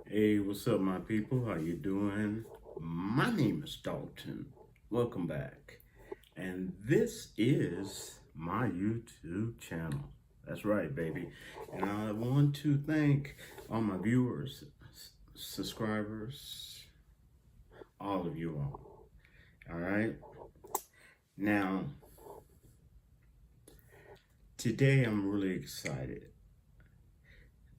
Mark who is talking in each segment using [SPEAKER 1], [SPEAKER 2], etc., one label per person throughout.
[SPEAKER 1] Hey, what's up, my people? How you doing? My name is Dalton. Welcome back. And this is my YouTube channel. That's right, baby. And I want to thank all my viewers, subscribers, all of you all. All right. Now, today I'm really excited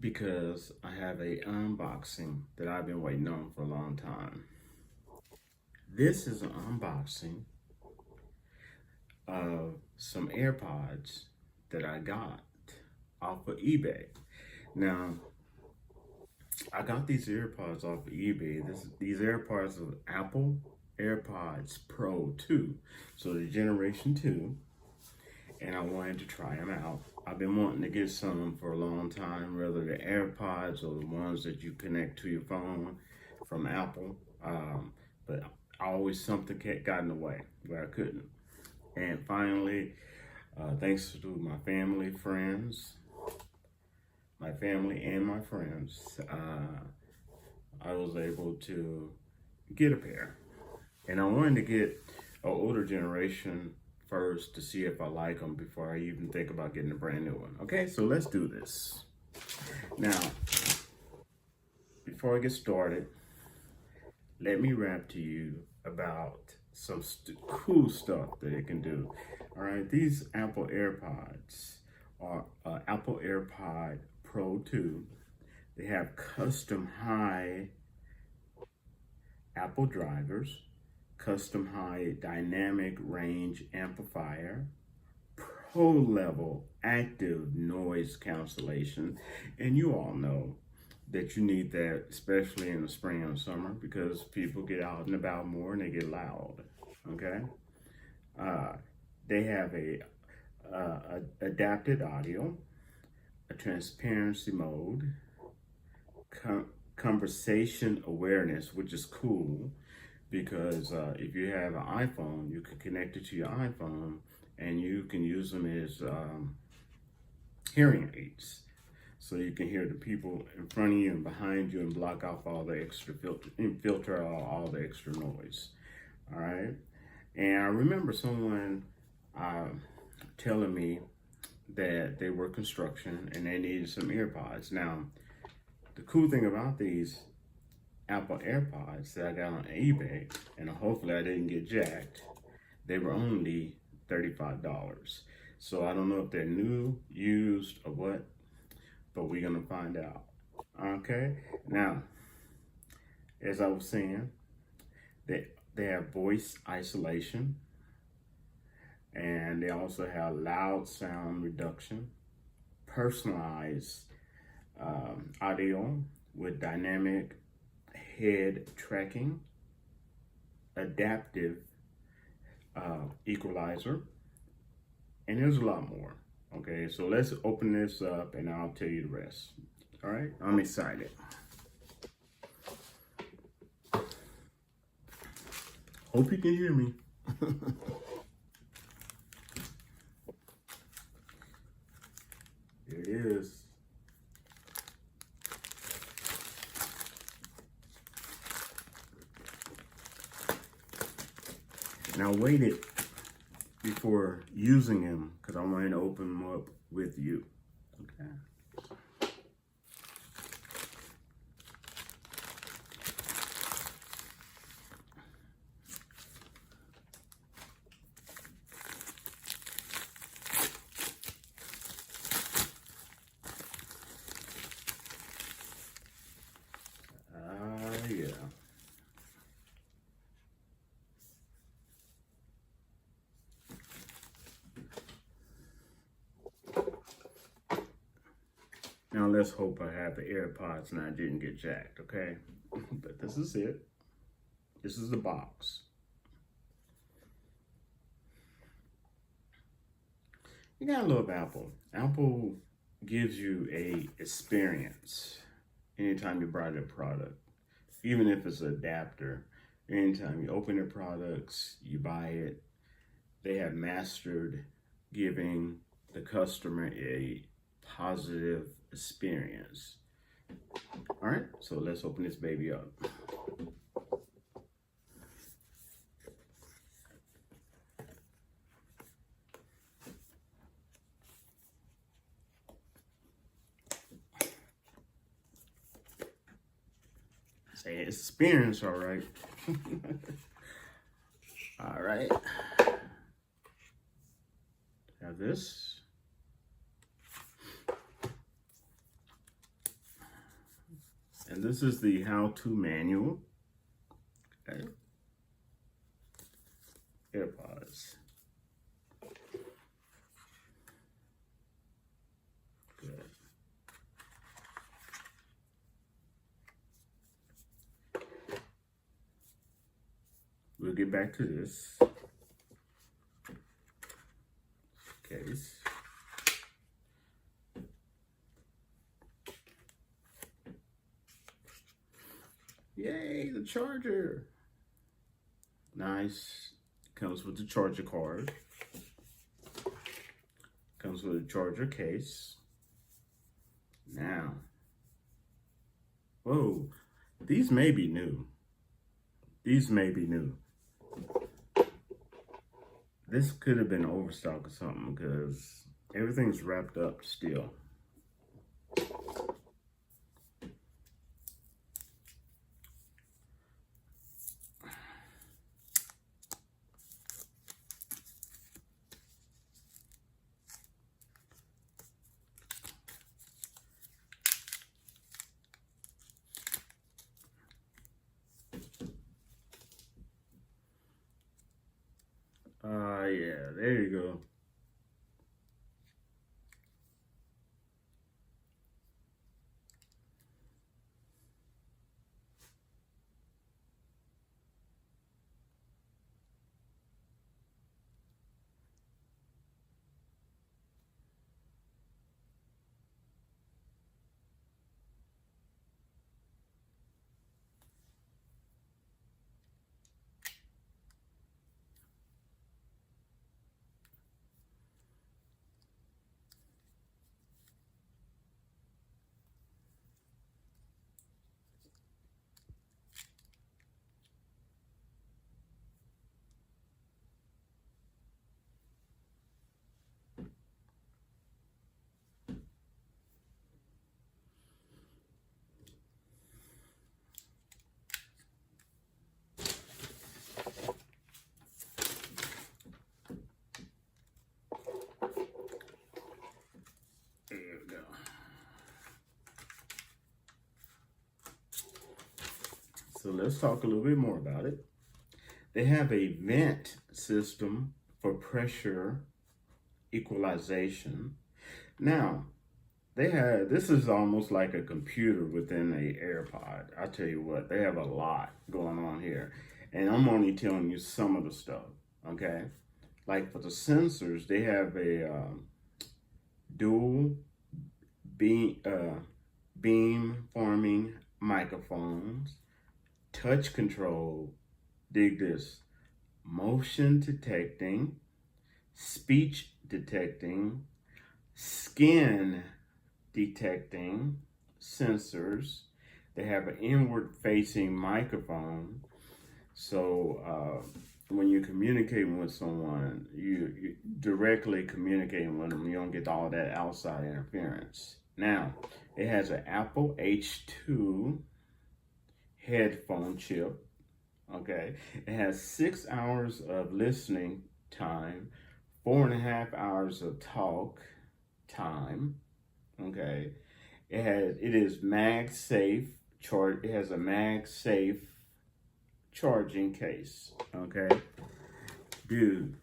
[SPEAKER 1] because I have a unboxing that I've been waiting on for a long time. This is an unboxing of some AirPods that I got off of eBay. Now, I got these AirPods off of eBay. These AirPods are Apple AirPods Pro 2. So the generation 2. And I wanted to try them out. I've been wanting to get some for a long time, whether the AirPods or the ones that you connect to your phone from Apple. But always something got in the way where I couldn't. And finally, thanks to my family and my friends, I was able to get a pair. And I wanted to get an older generation first to see if I like them before I even think about getting a brand new one. Okay, so let's do this. Now, before I get started, let me rap to you about some cool stuff that it can do. All right, these Apple AirPods are Apple AirPod Pro 2. They have custom high Apple drivers, custom high dynamic range amplifier, pro level active noise cancellation, and you all know that you need that, especially in the spring and summer, because people get out and about more and they get loud. Okay, they have a adapted audio, a transparency mode, conversation awareness, which is cool because if you have an iPhone, you can connect it to your iPhone and you can use them as hearing aids. So you can hear the people in front of you and behind you and block off all the extra filter out all the extra noise. All right. And I remember someone telling me that they were construction and they needed some AirPods. Now, the cool thing about these Apple AirPods that I got on eBay, and hopefully I didn't get jacked, they were only $35. So I don't know if they're new, used, or what, but we're gonna find out. Okay, now, as I was saying, they have voice isolation, and they also have loud sound reduction, personalized audio with dynamic head tracking, adaptive equalizer, and there's a lot more. Okay, so let's open this up and I'll tell you the rest. All right, I'm excited. Hope you can hear me. There it is. And I waited before using them because I wanted to open them up with you. Okay. Yeah. Now let's hope I have the AirPods and I didn't get jacked, okay? But this is it. This is the box. You gotta love Apple. Apple gives you a experience anytime you buy their product, even if it's an adapter. Anytime you open their products, you buy it, they have mastered giving the customer a positive experience. All right, so let's open this baby up. Say it's experience, all right. All right. Have this. And this is the how-to manual. Okay. AirPods. Good. We'll get back to this case. Yay, the charger. Nice. Comes with the charger card. Comes with a charger case. Now, whoa, these may be new. These may be new. This could have been overstock or something because everything's wrapped up still. Yeah, there you go. There we go. So let's talk a little bit more about it. They have a vent system for pressure equalization. Now, this is almost like a computer within a AirPod. I tell you what, they have a lot going on here. And I'm only telling you some of the stuff, okay? Like for the sensors, they have a dual beam forming microphones, touch control, dig this, motion detecting, speech detecting, skin detecting sensors. They have an inward facing microphone. So when you're communicating with someone, you directly communicating with them. You don't get all that outside interference. Now, it has an Apple H2 headphone chip. Okay, it has 6 hours of listening time, 4.5 hours of talk time. Okay, it is MagSafe It has a MagSafe charging case. Okay, dude,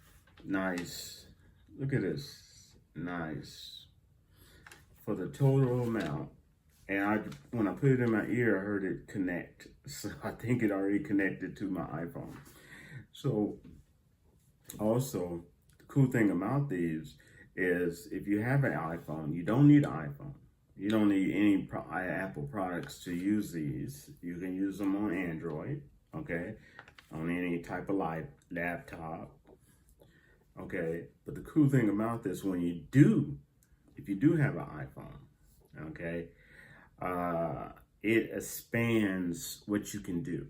[SPEAKER 1] nice. Look at this, nice. For the total amount, and when I put it in my ear, I heard it connect. So I think it already connected to my iPhone. So also, the cool thing about these is if you have an iPhone, you don't need an iPhone. You don't need any Apple products to use these. You can use them on Android, okay? On any type of laptop, okay? But the cool thing about this, if you do have an iPhone, okay? it expands what you can do.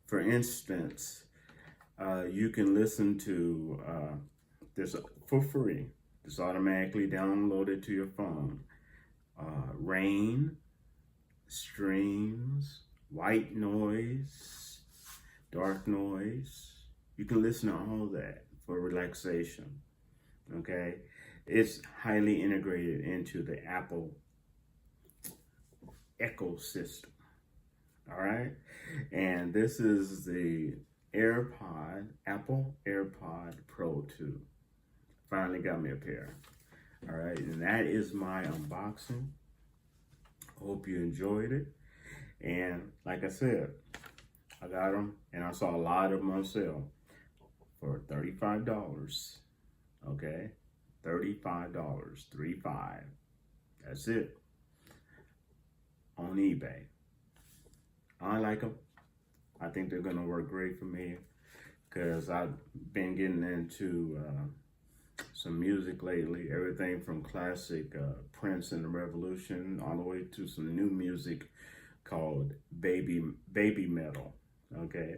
[SPEAKER 1] For instance, you can listen to this for free. It's automatically downloaded to your phone. Rain, streams, white noise, dark noise. You can listen to all that for relaxation. Okay, it's highly integrated into the Apple ecosystem. All right, and this is the Apple AirPod Pro 2. Finally got me a pair. All right, and that is my unboxing. Hope you enjoyed it. And like I said, I got them, and I saw a lot of them on sale for $35. Okay, $35, 35. That's it. On eBay. I like them. I think they're gonna work great for me because I've been getting into some music lately. Everything from classic Prince and the Revolution all the way to some new music called baby metal. Okay,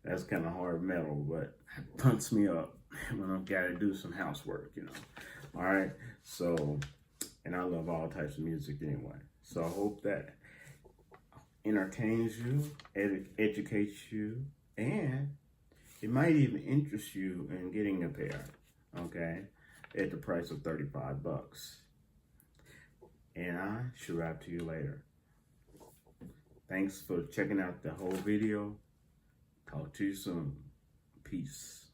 [SPEAKER 1] that's kind of hard metal, but it pumps me up when I've got to do some housework, you know. All right, so, and I love all types of music anyway. So I hope that entertains you, educates you, and it might even interest you in getting a pair, okay, at the price of $35. And I shall wrap to you later. Thanks for checking out the whole video. Talk to you soon. Peace.